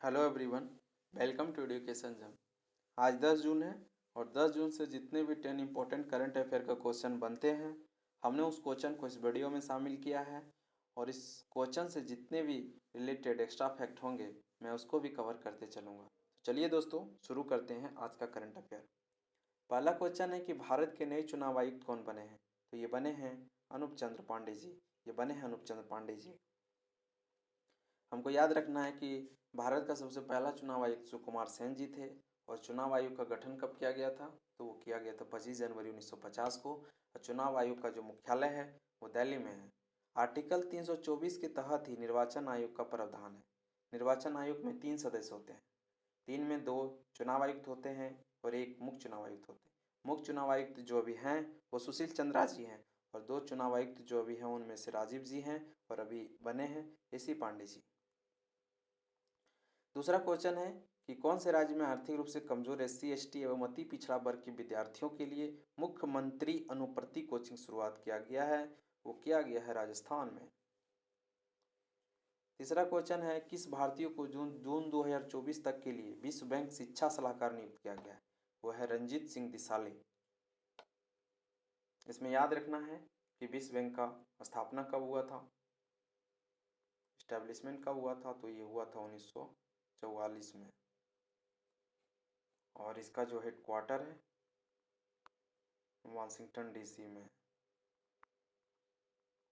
Hello everyone, welcome to education gym. आज 10 जून है और 10 जून से जितने भी 10 इंपॉर्टेंट करंट अफेयर का क्वेश्चन बनते हैं हमने उस क्वेश्चन को इस वीडियो में शामिल किया है। और इस क्वेश्चन से जितने भी रिलेटेड एक्स्ट्रा फैक्ट होंगे मैं उसको भी कवर करते चलूँगा। चलिए दोस्तों, शुरू करते हैं आज का करंट अफेयर। पहला क्वेश्चन है कि भारत के नए चुनाव आयुक्त कौन बने हैं? तो ये बने हैं अनूप चंद्र पांडे जी। ये बने हैं अनूप चंद्र पांडे जी। हमको याद रखना है कि भारत का सबसे पहला चुनाव आयुक्त सुकुमार सेन जी थे। और चुनाव आयोग का गठन कब किया गया था? तो वो किया गया था 25 जनवरी 1950 को। और चुनाव आयोग का जो मुख्यालय है वो दिल्ली में है। आर्टिकल 324 के तहत ही निर्वाचन आयोग का प्रावधान है। निर्वाचन आयोग में 3 सदस्य होते हैं। 3 में 2 चुनाव आयुक्त होते हैं और 1 मुख्य चुनाव आयुक्त होते हैं। मुख्य चुनाव आयुक्त जो अभी हैं वो सुशील चंद्रा जी हैं। और 2 चुनाव आयुक्त जो अभी हैं उनमें से राजीव जी हैं और अभी बने हैं एसी पांडे जी। दूसरा क्वेश्चन है कि कौन से राज्य में आर्थिक रूप से कमजोर SC ST एवं अति पिछड़ा वर्ग के विद्यार्थियों के लिए मुख्यमंत्री अनुप्रति कोचिंग शुरुआत किया गया है? वो किया गया है राजस्थान में। तीसरा क्वेश्चन है किस भारतीय को जून 2024 तक के लिए विश्व बैंक शिक्षा सलाहकार नियुक्त किया गया है? वो है रंजीत सिंह दिसाले। इसमें याद रखना है कि विश्व बैंक का स्थापना कब हुआ था, एस्टेब्लिशमेंट कब हुआ था? तो ये हुआ था 1944 में। और इसका जो हेडक्वार्टर है वाशिंगटन DC में,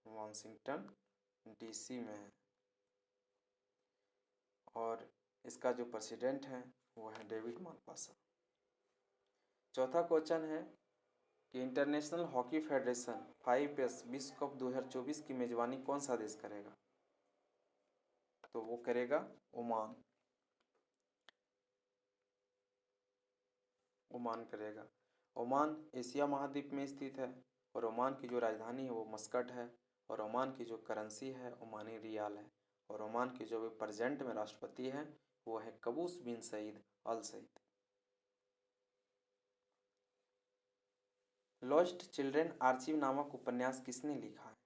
वाशिंगटन DC में है। और इसका जो प्रेसिडेंट है वो है डेविड मालपासा। चौथा क्वेश्चन है कि इंटरनेशनल हॉकी फेडरेशन 5S विश्व कप 2024 की मेजबानी कौन सा देश करेगा? तो वो करेगा ओमान। ओमान करेगा। ओमान एशिया महाद्वीप में स्थित है और ओमान की जो राजधानी है वो मस्कट है। और ओमान की जो करेंसी है ओमानी रियाल है। और ओमान के जो प्रेजेंट में राष्ट्रपति है वो है कबूस बिन सईद अल सईद। लॉस्ट चिल्ड्रेन आर्चिव नामक उपन्यास किसने लिखा है?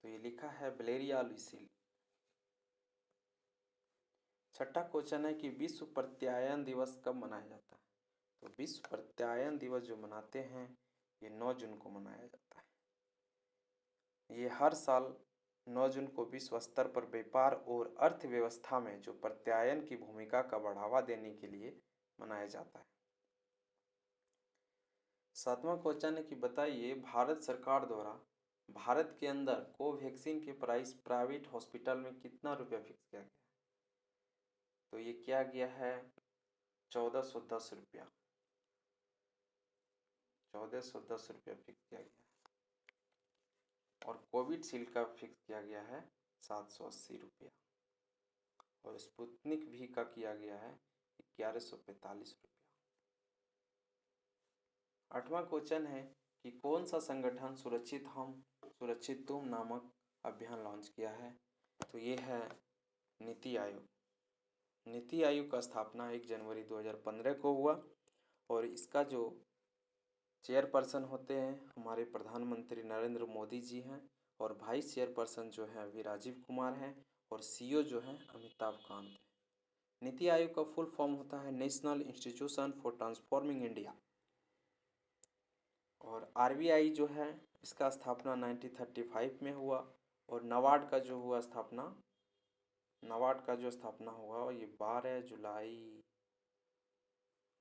तो ये लिखा है वलेरिया लुइसिल। छठा क्वेश्चन है कि विश्व प्रत्यायन दिवस कब मनाया जाता है? तो विश्व प्रत्यायन दिवस जो मनाते हैं ये 9 जून को मनाया जाता है। ये हर साल 9 जून को विश्व स्तर पर व्यापार और अर्थव्यवस्था में जो प्रत्यायन की भूमिका का बढ़ावा देने के लिए मनाया जाता है। सातवां क्वेश्चन है कि बताइए भारत सरकार द्वारा भारत के अंदर कोवैक्सीन के प्राइस प्राइवेट हॉस्पिटल में कितना रुपया फिक्स किया गया? तो ये किया गया है 1410 रुपया। 1410 रुपया फिक्स किया गया है। और कोविडशील्ड का फिक्स किया गया है 780 रुपया। और स्पुतनिक भी का किया गया है 1145 रुपया। आठवां क्वेश्चन है कि कौन सा संगठन सुरक्षित हम सुरक्षित तुम नामक अभियान लॉन्च किया है? तो ये है नीति आयोग। नीति आयोग का स्थापना 1 जनवरी 2015 को हुआ। और इसका जो चेयरपर्सन होते हैं हमारे प्रधानमंत्री नरेंद्र मोदी जी हैं। और वाइस चेयरपर्सन जो है अभी राजीव कुमार हैं। और CEO जो है अमिताभ कांत है। नीति आयोग का फुल फॉर्म होता है national institution for transforming India. और RBI जो है इसका स्थापना 1935 में हुआ। और नाबार्ड का जो स्थापना हुआ ये 12 जुलाई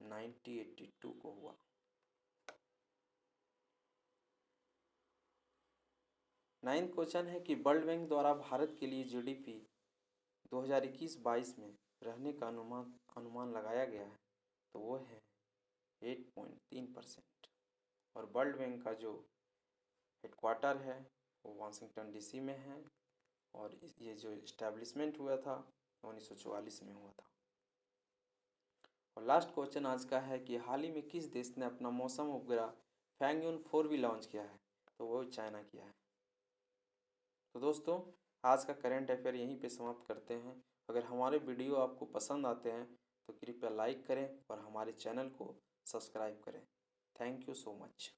1982 को हुआ। नाइन्थ क्वेश्चन है कि वर्ल्ड बैंक द्वारा भारत के लिए GDP 2021-22 में रहने का अनुमान लगाया गया है। तो वो है 8.3%। और वर्ल्ड बैंक का जो हेडक्वार्टर है वो वाशिंगटन DC में है। और ये जो इस्टेब्लिशमेंट हुआ था 1944 में हुआ था। और लास्ट क्वेश्चन आज का है कि हाल ही में किस देश ने अपना मौसम उपग्रह फैंगयून 4 भी लॉन्च किया है? तो वो चाइना किया है। तो दोस्तों, आज का करंट अफेयर यहीं पे समाप्त करते हैं। अगर हमारे वीडियो आपको पसंद आते हैं तो कृपया लाइक करें और हमारे चैनल को सब्सक्राइब करें। Thank you so much.